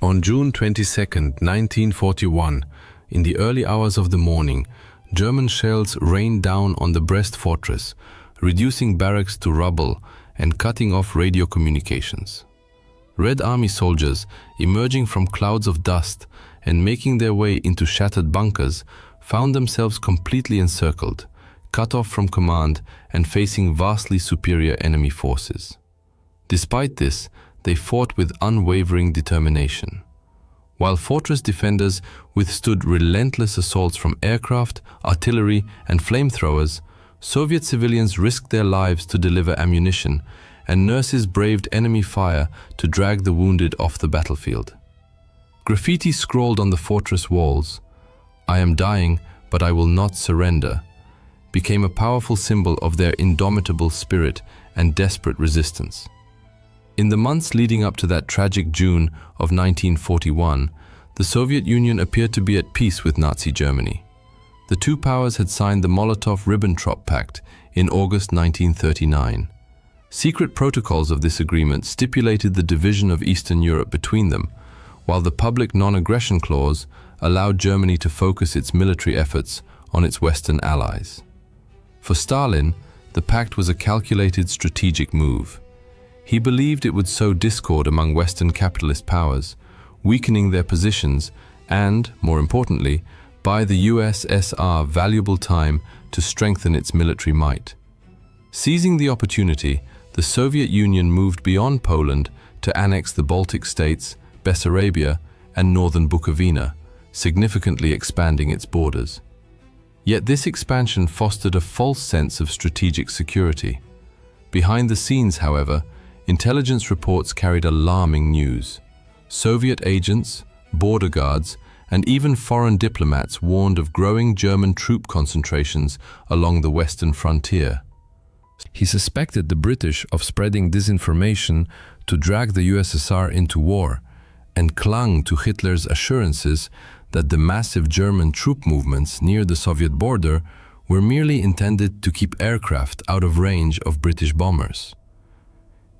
On June 22, 1941, in the early hours of the morning, German shells rained down on the Brest Fortress, reducing barracks to rubble and cutting off radio communications. Red Army soldiers, emerging from clouds of dust and making their way into shattered bunkers, found themselves completely encircled, cut off from command and facing vastly superior enemy forces. Despite this, they fought with unwavering determination. While fortress defenders withstood relentless assaults from aircraft, artillery, and flamethrowers, Soviet civilians risked their lives to deliver ammunition, and nurses braved enemy fire to drag the wounded off the battlefield. Graffiti scrawled on the fortress walls, "I am dying, but I will not surrender," became a powerful symbol of their indomitable spirit and desperate resistance. In the months leading up to that tragic June of 1941, the Soviet Union appeared to be at peace with Nazi Germany. The two powers had signed the Molotov-Ribbentrop Pact in August 1939. Secret protocols of this agreement stipulated the division of Eastern Europe between them, while the public non-aggression clause allowed Germany to focus its military efforts on its Western allies. For Stalin, the pact was a calculated strategic move. He believed it would sow discord among Western capitalist powers, weakening their positions and, more importantly, buy the USSR valuable time to strengthen its military might. Seizing the opportunity, the Soviet Union moved beyond Poland to annex the Baltic states, Bessarabia, and northern Bukovina, significantly expanding its borders. Yet this expansion fostered a false sense of strategic security. Behind the scenes, however, intelligence reports carried alarming news. Soviet agents, border guards, and even foreign diplomats warned of growing German troop concentrations along the western frontier. He suspected the British of spreading disinformation to drag the USSR into war, and clung to Hitler's assurances that the massive German troop movements near the Soviet border were merely intended to keep aircraft out of range of British bombers.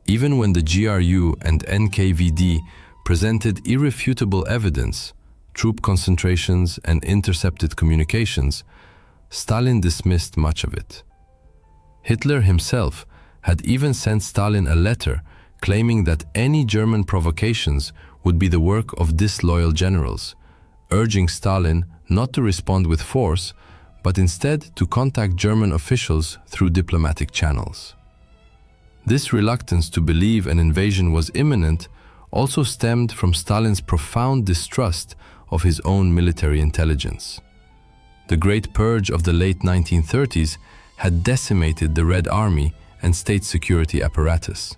Even when the GRU and NKVD presented irrefutable evidence, troop concentrations and intercepted communications, Stalin dismissed much of it. Hitler himself had even sent Stalin a letter claiming that any German provocations would be the work of disloyal generals, urging Stalin not to respond with force, but instead to contact German officials through diplomatic channels. This reluctance to believe an invasion was imminent also stemmed from Stalin's profound distrust of his own military intelligence. The Great Purge of the late 1930s had decimated the Red Army and state security apparatus.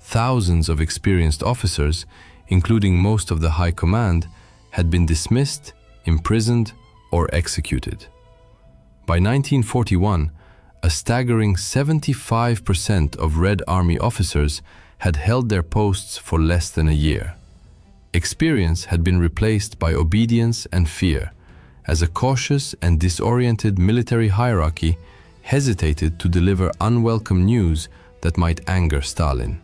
Thousands of experienced officers, including most of the high command, had been dismissed, imprisoned, or executed. By 1941, a staggering 75% of Red Army officers had held their posts for less than a year. Experience had been replaced by obedience and fear, as a cautious and disoriented military hierarchy hesitated to deliver unwelcome news that might anger Stalin.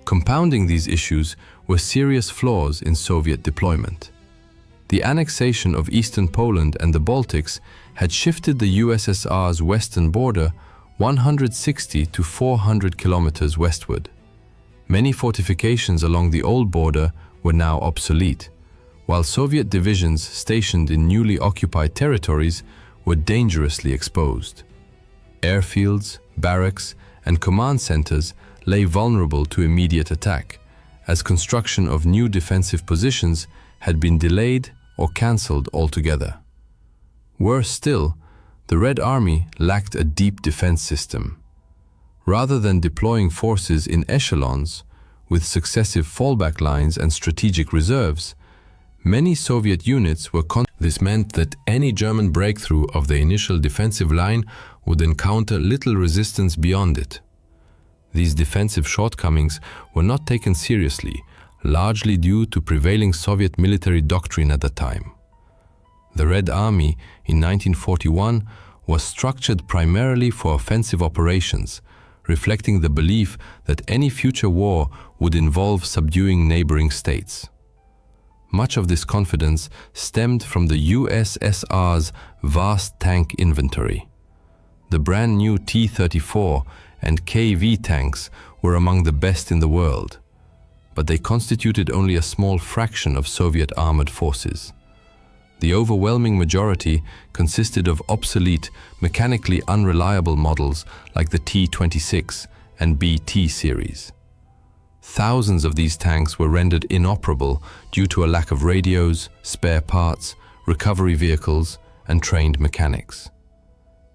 Compounding these issues were serious flaws in Soviet deployment. The annexation of eastern Poland and the Baltics had shifted the USSR's western border 160 to 400 kilometers westward. Many fortifications along the old border were now obsolete, while Soviet divisions stationed in newly occupied territories were dangerously exposed. Airfields, barracks, and command centers lay vulnerable to immediate attack, as construction of new defensive positions had been delayed or cancelled altogether. Worse still, the Red Army lacked a deep defense system. Rather than deploying forces in echelons, with successive fallback lines and strategic reserves, many Soviet units were This meant that any German breakthrough of the initial defensive line would encounter little resistance beyond it. These defensive shortcomings were not taken seriously, largely due to prevailing Soviet military doctrine at the time. The Red Army in 1941 was structured primarily for offensive operations, reflecting the belief that any future war would involve subduing neighboring states. Much of this confidence stemmed from the USSR's vast tank inventory. The brand new T-34 and KV tanks were among the best in the world, but they constituted only a small fraction of Soviet armored forces. The overwhelming majority consisted of obsolete, mechanically unreliable models like the T-26 and BT series. Thousands of these tanks were rendered inoperable due to a lack of radios, spare parts, recovery vehicles, and trained mechanics.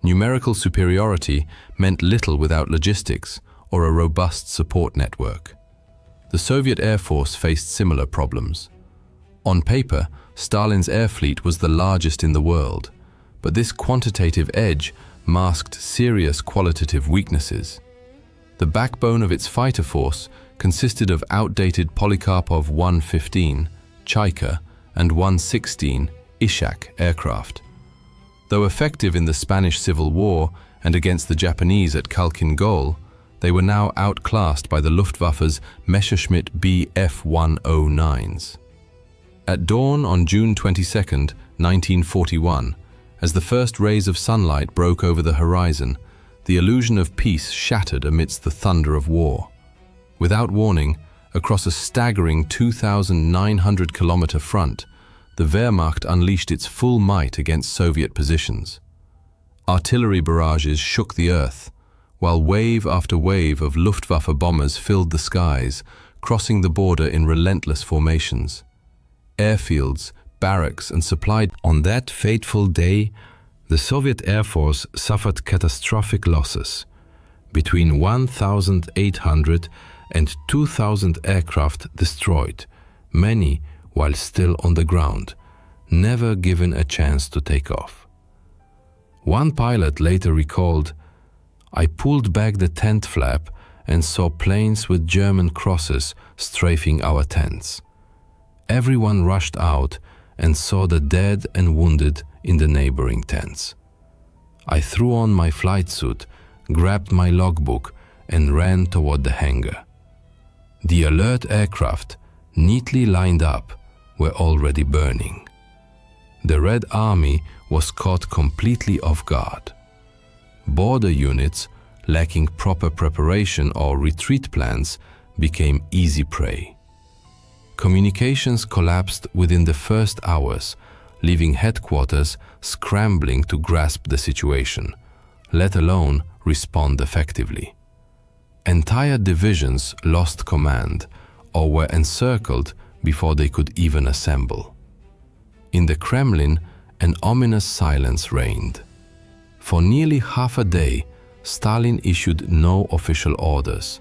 Numerical superiority meant little without logistics or a robust support network. The Soviet Air Force faced similar problems. On paper, Stalin's air fleet was the largest in the world, but this quantitative edge masked serious qualitative weaknesses. The backbone of its fighter force consisted of outdated Polikarpov 115, Chaika, and 116, Ishak aircraft. Though effective in the Spanish Civil War and against the Japanese at Khalkhin Gol, they were now outclassed by the Luftwaffe's Messerschmitt Bf-109s. At dawn on June 22, 1941, as the first rays of sunlight broke over the horizon, the illusion of peace shattered amidst the thunder of war. Without warning, across a staggering 2,900-kilometer front, the Wehrmacht unleashed its full might against Soviet positions. Artillery barrages shook the earth, while wave after wave of Luftwaffe bombers filled the skies, crossing the border in relentless formations. Airfields, barracks, and supply. On that fateful day, the Soviet Air Force suffered catastrophic losses. Between 1,800 and 2,000 aircraft destroyed, many while still on the ground, never given a chance to take off. One pilot later recalled, "I pulled back the tent flap and saw planes with German crosses strafing our tents. Everyone rushed out and saw the dead and wounded in the neighboring tents. I threw on my flight suit, grabbed my logbook, and ran toward the hangar. The alert aircraft, neatly lined up, were already burning. The Red Army was caught completely off guard. Border units, lacking proper preparation or retreat plans, became easy prey. Communications collapsed within the first hours, leaving headquarters scrambling to grasp the situation, let alone respond effectively. Entire divisions lost command or were encircled before they could even assemble. In the Kremlin, an ominous silence reigned. For nearly half a day, Stalin issued no official orders.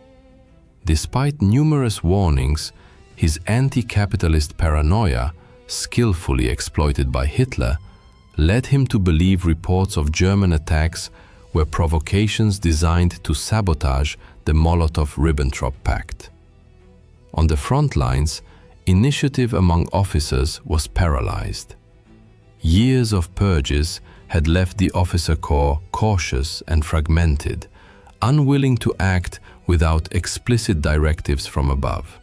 Despite numerous warnings, his anti-capitalist paranoia, skillfully exploited by Hitler, led him to believe reports of German attacks were provocations designed to sabotage the Molotov-Ribbentrop Pact. On the front lines, initiative among officers was paralyzed. Years of purges had left the officer corps cautious and fragmented, unwilling to act without explicit directives from above.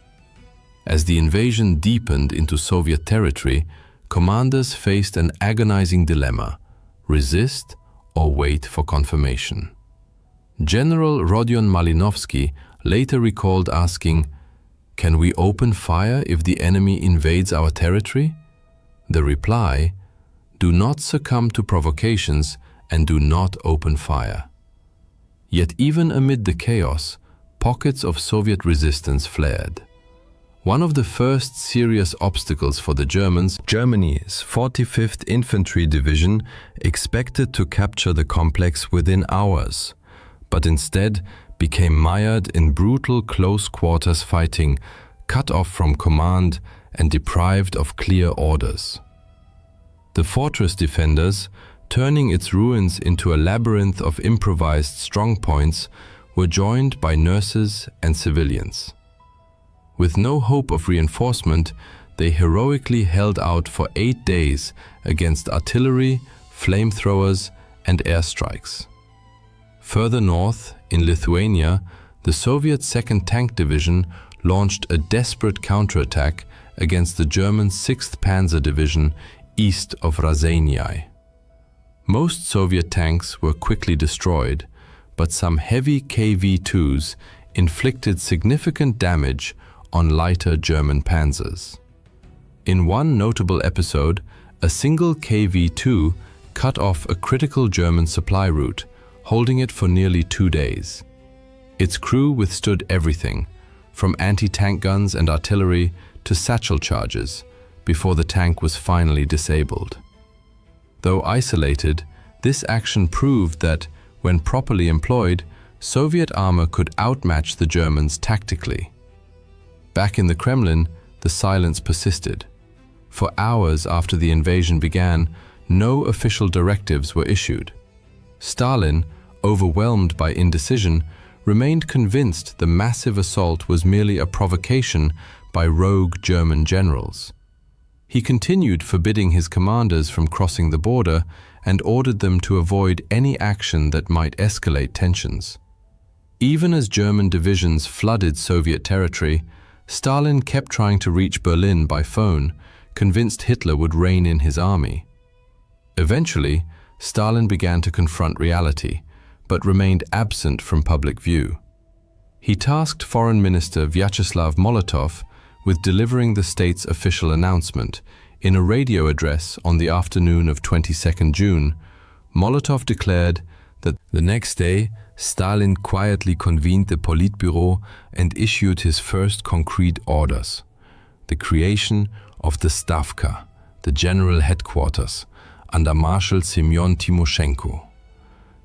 As the invasion deepened into Soviet territory, commanders faced an agonizing dilemma: resist or wait for confirmation. General Rodion Malinovsky later recalled asking, "Can we open fire if the enemy invades our territory?" The reply, "Do not succumb to provocations and do not open fire." Yet even amid the chaos, pockets of Soviet resistance flared. One of the first serious obstacles for the Germans, Germany's 45th Infantry Division, expected to capture the complex within hours, but instead became mired in brutal close-quarters fighting, cut off from command and deprived of clear orders. The fortress defenders, turning its ruins into a labyrinth of improvised strongpoints, were joined by nurses and civilians. With no hope of reinforcement, they heroically held out for 8 days against artillery, flamethrowers, and airstrikes. Further north, in Lithuania, the Soviet 2nd Tank Division launched a desperate counterattack against the German 6th Panzer Division east of Raseiniai. Most Soviet tanks were quickly destroyed, but some heavy KV-2s inflicted significant damage on lighter German panzers. In one notable episode, a single KV-2 cut off a critical German supply route, holding it for nearly 2 days. Its crew withstood everything, from anti-tank guns and artillery to satchel charges, before the tank was finally disabled. Though isolated, this action proved that, when properly employed, Soviet armor could outmatch the Germans tactically. Back in the Kremlin, the silence persisted. For hours after the invasion began, no official directives were issued. Stalin, overwhelmed by indecision, remained convinced the massive assault was merely a provocation by rogue German generals. He continued forbidding his commanders from crossing the border and ordered them to avoid any action that might escalate tensions. Even as German divisions flooded Soviet territory, Stalin kept trying to reach Berlin by phone, convinced Hitler would rein in his army. Eventually, Stalin began to confront reality, but remained absent from public view. He tasked Foreign Minister Vyacheslav Molotov with delivering the state's official announcement. In a radio address on the afternoon of 22nd June, Molotov declared that the next day, Stalin quietly convened the Politburo and issued his first concrete orders: the creation of the Stavka, the general headquarters, under Marshal Semyon Timoshenko.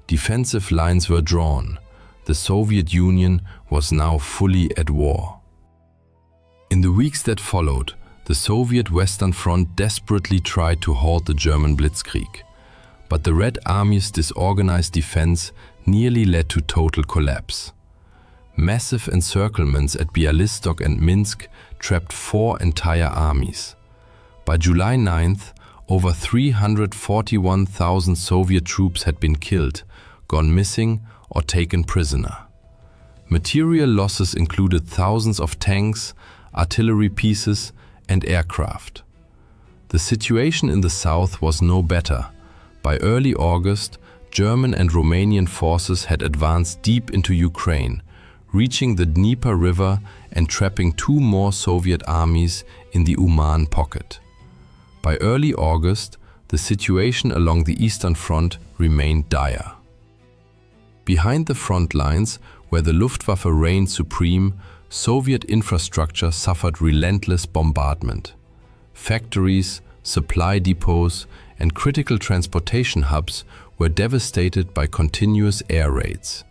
Defensive lines were drawn. The Soviet Union was now fully at war. In the weeks that followed, the Soviet Western Front desperately tried to halt the German blitzkrieg, but the Red Army's disorganized defense nearly led to total collapse. Massive encirclements at Bialystok and Minsk trapped 4 entire armies. By July 9th, over 341,000 Soviet troops had been killed, gone missing, or taken prisoner. Material losses included thousands of tanks, artillery pieces, and aircraft. The situation in the south was no better. By early August, German and Romanian forces had advanced deep into Ukraine, reaching the Dnieper River and trapping 2 more Soviet armies in the Uman pocket. By early August, the situation along the Eastern Front remained dire. Behind the front lines, where the Luftwaffe reigned supreme, Soviet infrastructure suffered relentless bombardment. Factories, supply depots, and critical transportation hubs were devastated by continuous air raids.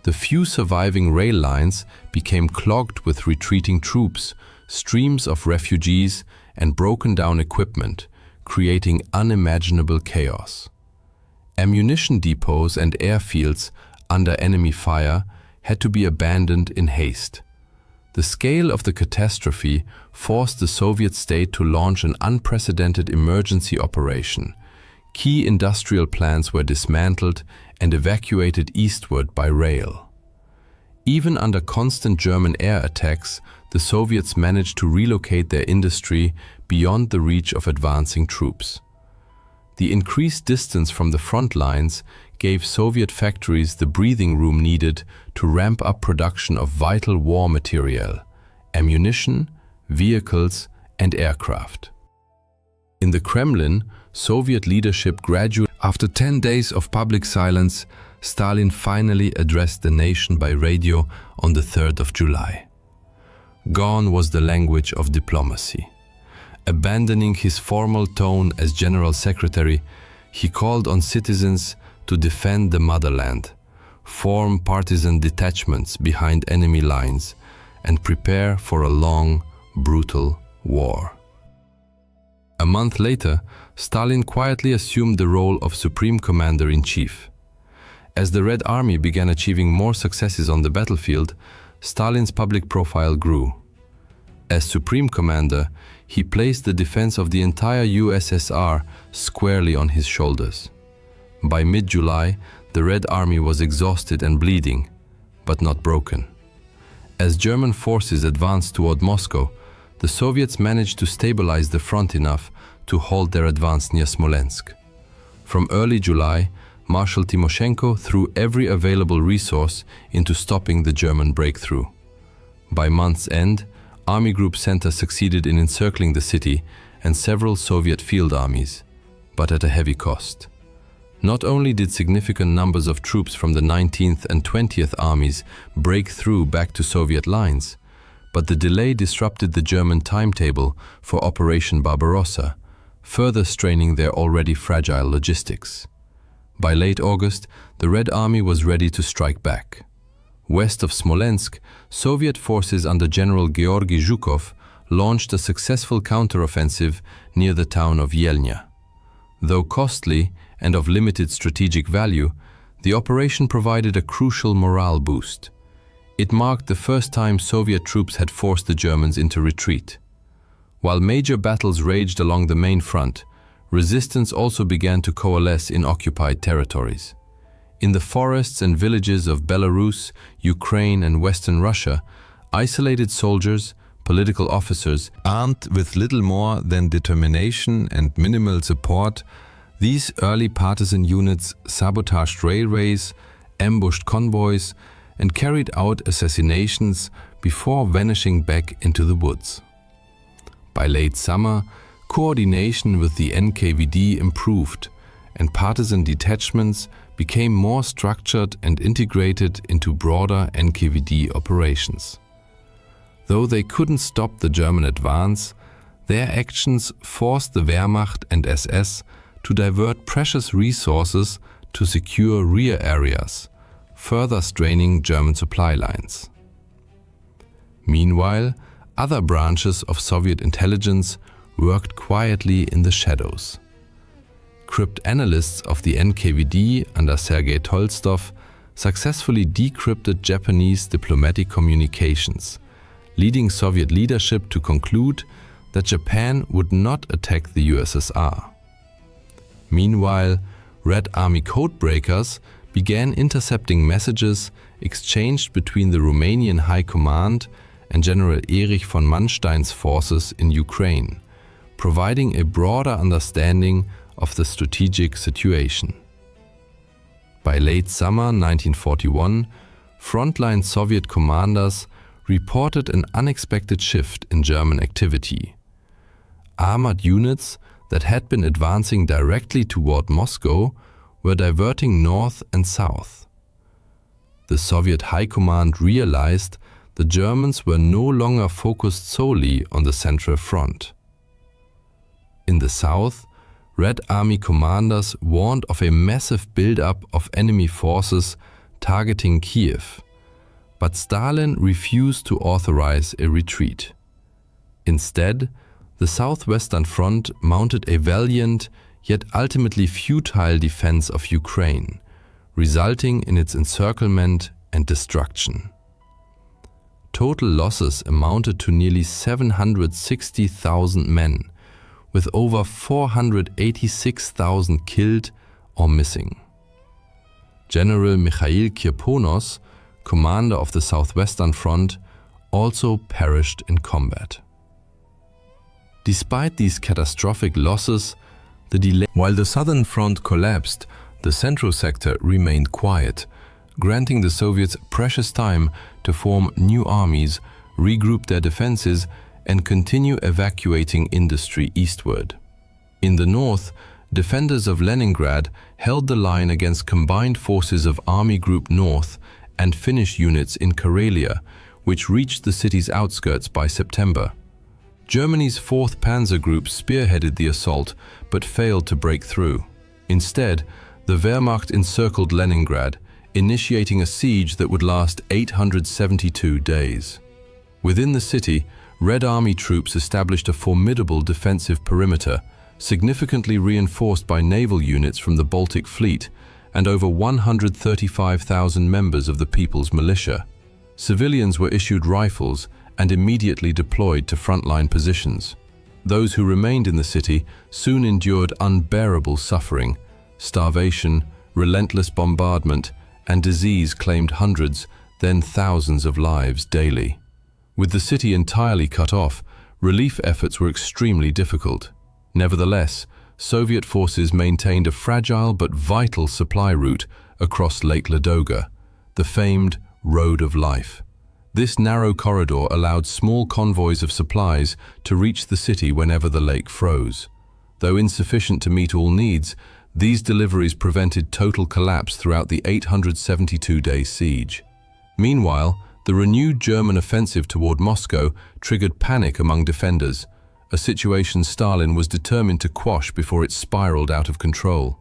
The few surviving rail lines became clogged with retreating troops, streams of refugees, and broken down equipment, creating unimaginable chaos. Ammunition depots and airfields under enemy fire had to be abandoned in haste. The scale of the catastrophe forced the Soviet state to launch an unprecedented emergency operation. Key industrial plants were dismantled and evacuated eastward by rail. Even under constant German air attacks, the Soviets managed to relocate their industry beyond the reach of advancing troops. The increased distance from the front lines gave Soviet factories the breathing room needed to ramp up production of vital war material, ammunition, vehicles, and aircraft. In the Kremlin, Soviet leadership gradually, after 10 days of public silence, Stalin finally addressed the nation by radio on the 3rd of July. Gone was the language of diplomacy. Abandoning his formal tone as General Secretary, he called on citizens to defend the motherland, form partisan detachments behind enemy lines, and prepare for a long, brutal war. A month later, Stalin quietly assumed the role of Supreme Commander-in-Chief. As the Red Army began achieving more successes on the battlefield, Stalin's public profile grew. As Supreme Commander, he placed the defense of the entire USSR squarely on his shoulders. By mid-July, the Red Army was exhausted and bleeding, but not broken. As German forces advanced toward Moscow, the Soviets managed to stabilize the front enough to halt their advance near Smolensk. From early July, Marshal Timoshenko threw every available resource into stopping the German breakthrough. By month's end, Army Group Center succeeded in encircling the city and several Soviet field armies, but at a heavy cost. Not only did significant numbers of troops from the 19th and 20th armies break through back to Soviet lines, but the delay disrupted the German timetable for Operation Barbarossa, further straining their already fragile logistics. By late August, the Red Army was ready to strike back. West of Smolensk, Soviet forces under General Georgy Zhukov launched a successful counteroffensive near the town of Yelnya. Though costly and of limited strategic value, the operation provided a crucial morale boost. It marked the first time Soviet troops had forced the Germans into retreat. While major battles raged along the main front, resistance also began to coalesce in occupied territories. In the forests and villages of Belarus, Ukraine and Western Russia, isolated soldiers, political officers, armed with little more than determination and minimal support, these early partisan units sabotaged railways, ambushed convoys, and carried out assassinations before vanishing back into the woods. By late summer, coordination with the NKVD improved, and partisan detachments became more structured and integrated into broader NKVD operations. Though they couldn't stop the German advance, their actions forced the Wehrmacht and SS to divert precious resources to secure rear areas, further straining German supply lines. Meanwhile, other branches of Soviet intelligence worked quietly in the shadows. Cryptanalysts of the NKVD under Sergei Tolstov successfully decrypted Japanese diplomatic communications, leading Soviet leadership to conclude that Japan would not attack the USSR. Meanwhile, Red Army codebreakers began intercepting messages exchanged between the Romanian High Command and General Erich von Manstein's forces in Ukraine, providing a broader understanding of the strategic situation. By late summer 1941, frontline Soviet commanders reported an unexpected shift in German activity. Armored units that had been advancing directly toward Moscow were diverting north and south. The Soviet High Command realized the Germans were no longer focused solely on the Central Front. In the south, Red Army commanders warned of a massive buildup of enemy forces targeting Kiev, but Stalin refused to authorize a retreat. Instead, the Southwestern Front mounted a valiant yet ultimately futile defense of Ukraine, resulting in its encirclement and destruction. Total losses amounted to nearly 760,000 men, with over 486,000 killed or missing. General Mikhail Kirponos, commander of the Southwestern Front, also perished in combat. Despite these catastrophic losses, while the Southern Front collapsed, the Central Sector remained quiet, granting the Soviets precious time to form new armies, regroup their defenses, and continue evacuating industry eastward. In the north, defenders of Leningrad held the line against combined forces of Army Group North and Finnish units in Karelia, which reached the city's outskirts by September. Germany's 4th Panzer Group spearheaded the assault but failed to break through. Instead, the Wehrmacht encircled Leningrad, initiating a siege that would last 872 days. Within the city, Red Army troops established a formidable defensive perimeter, significantly reinforced by naval units from the Baltic Fleet and over 135,000 members of the People's Militia. Civilians were issued rifles and immediately deployed to frontline positions. Those who remained in the city soon endured unbearable suffering. Starvation, relentless bombardment, and disease claimed hundreds, then thousands of lives daily. With the city entirely cut off, relief efforts were extremely difficult. Nevertheless, Soviet forces maintained a fragile but vital supply route across Lake Ladoga, the famed Road of Life. This narrow corridor allowed small convoys of supplies to reach the city whenever the lake froze. Though insufficient to meet all needs, these deliveries prevented total collapse throughout the 872-day siege. Meanwhile, the renewed German offensive toward Moscow triggered panic among defenders, a situation Stalin was determined to quash before it spiraled out of control.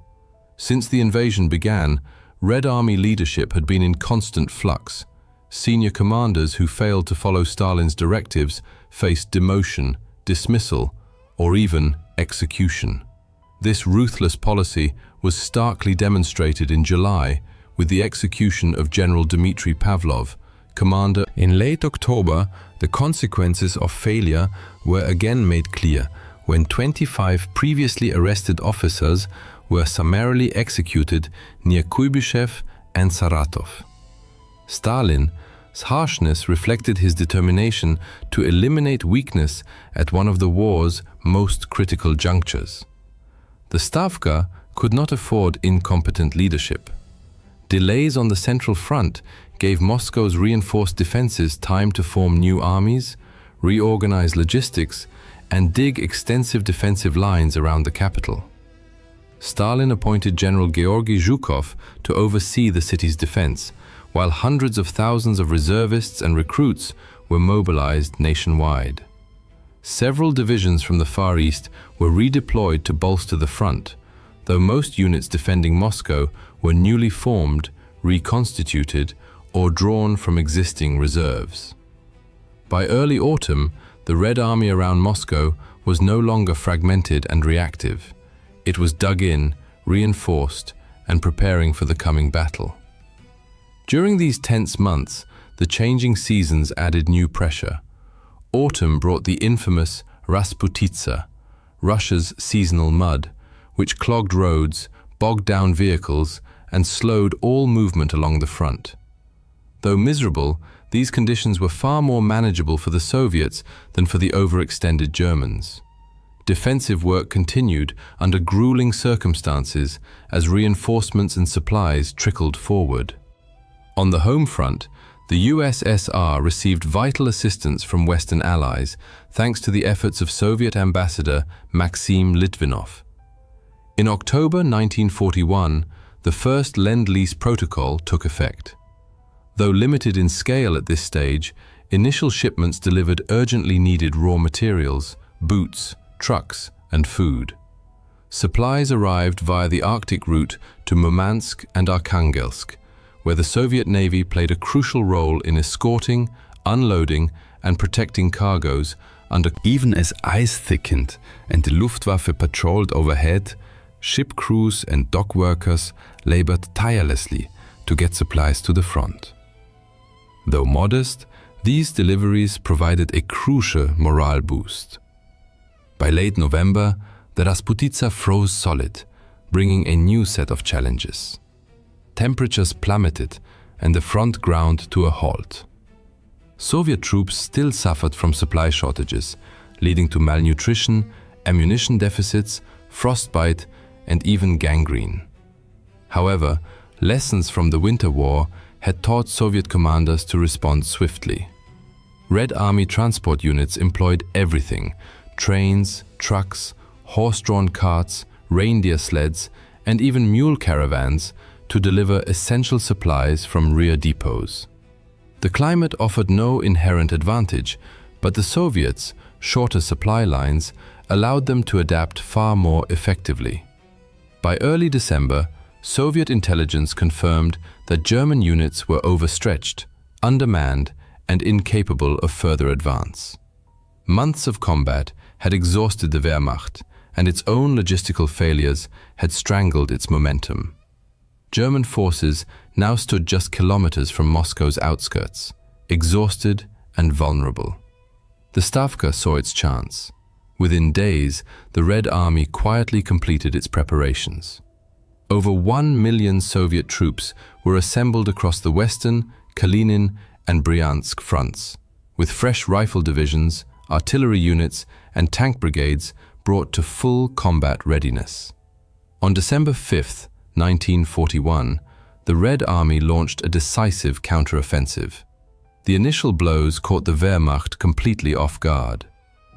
Since the invasion began, Red Army leadership had been in constant flux. Senior commanders who failed to follow Stalin's directives faced demotion, dismissal, or even execution. This ruthless policy was starkly demonstrated in July with the execution of General Dmitry Pavlov, commander. In late October, the consequences of failure were again made clear when 25 previously arrested officers were summarily executed near Kuybyshev and Saratov. Stalin's harshness reflected his determination to eliminate weakness at one of the war's most critical junctures. The Stavka could not afford incompetent leadership. Delays on the Central Front gave Moscow's reinforced defenses time to form new armies, reorganize logistics, and dig extensive defensive lines around the capital. Stalin appointed General Georgy Zhukov to oversee the city's defense, while hundreds of thousands of reservists and recruits were mobilized nationwide. Several divisions from the Far East were redeployed to bolster the front, though most units defending Moscow were newly formed, reconstituted, or drawn from existing reserves. By early autumn, the Red Army around Moscow was no longer fragmented and reactive. It was dug in, reinforced, and preparing for the coming battle. During these tense months, the changing seasons added new pressure. Autumn brought the infamous Rasputitsa, Russia's seasonal mud, which clogged roads, bogged down vehicles, and slowed all movement along the front. Though miserable, these conditions were far more manageable for the Soviets than for the overextended Germans. Defensive work continued under grueling circumstances as reinforcements and supplies trickled forward. On the home front, the USSR received vital assistance from Western allies thanks to the efforts of Soviet ambassador Maxim Litvinov. In October 1941, the first Lend-Lease Protocol took effect. Though limited in scale at this stage, initial shipments delivered urgently needed raw materials, boots, trucks, and food. Supplies arrived via the Arctic route to Murmansk and Arkhangelsk, where the Soviet Navy played a crucial role in escorting, unloading, and protecting cargoes under. Even as ice thickened and the Luftwaffe patrolled overhead, ship crews and dock workers labored tirelessly to get supplies to the front. Though modest, these deliveries provided a crucial morale boost. By late November, the Rasputitsa froze solid, bringing a new set of challenges. Temperatures plummeted and the front ground to a halt. Soviet troops still suffered from supply shortages, leading to malnutrition, ammunition deficits, frostbite, and even gangrene. However, lessons from the Winter War had taught Soviet commanders to respond swiftly. Red Army transport units employed everything: trains, trucks, horse-drawn carts, reindeer sleds, and even mule caravans to deliver essential supplies from rear depots. The climate offered no inherent advantage, but the Soviets' shorter supply lines allowed them to adapt far more effectively. By early December, Soviet intelligence confirmed that German units were overstretched, undermanned, and incapable of further advance. Months of combat had exhausted the Wehrmacht, and its own logistical failures had strangled its momentum. German forces now stood just kilometers from Moscow's outskirts, exhausted and vulnerable. The Stavka saw its chance. Within days, the Red Army quietly completed its preparations. Over 1 million Soviet troops were assembled across the Western, Kalinin, and Bryansk fronts, with fresh rifle divisions, artillery units, and tank brigades brought to full combat readiness. On December 5, 1941, the Red Army launched a decisive counteroffensive. The initial blows caught the Wehrmacht completely off guard.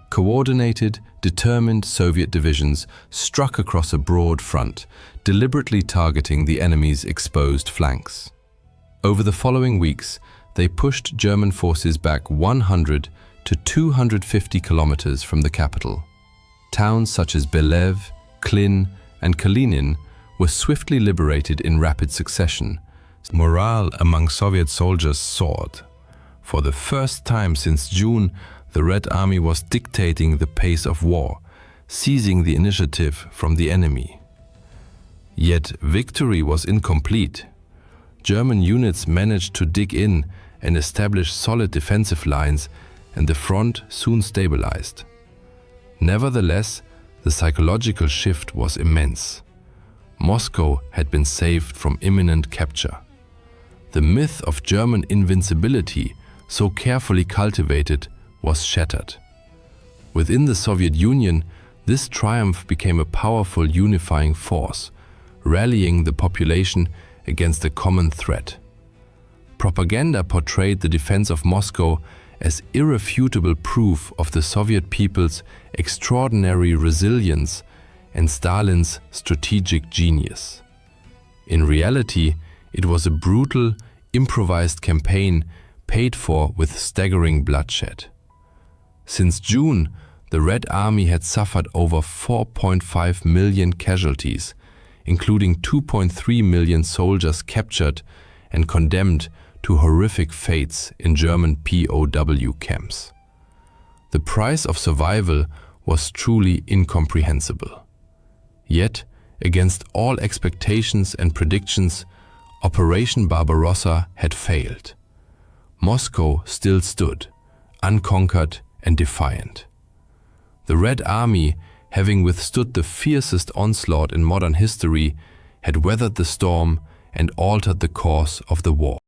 Coordinated, determined Soviet divisions struck across a broad front, deliberately targeting the enemy's exposed flanks. Over the following weeks, they pushed German forces back 100 to 250 kilometers from the capital. Towns such as Belev, Klin, and Kalinin were swiftly liberated in rapid succession. Morale among Soviet soldiers soared. For the first time since June, the Red Army was dictating the pace of war, seizing the initiative from the enemy. Yet victory was incomplete. German units managed to dig in and establish solid defensive lines, and the front soon stabilized. Nevertheless, the psychological shift was immense. Moscow had been saved from imminent capture. The myth of German invincibility, so carefully cultivated, was shattered. Within the Soviet Union, this triumph became a powerful unifying force, rallying the population against a common threat. Propaganda portrayed the defense of Moscow as irrefutable proof of the Soviet people's extraordinary resilience and Stalin's strategic genius. In reality, it was a brutal, improvised campaign paid for with staggering bloodshed. Since June, the Red Army had suffered over 4.5 million casualties, including 2.3 million soldiers captured and condemned to horrific fates in German POW camps. The price of survival was truly incomprehensible. Yet, against all expectations and predictions, Operation Barbarossa had failed. Moscow still stood, unconquered and defiant. The Red Army, having withstood the fiercest onslaught in modern history, had weathered the storm and altered the course of the war.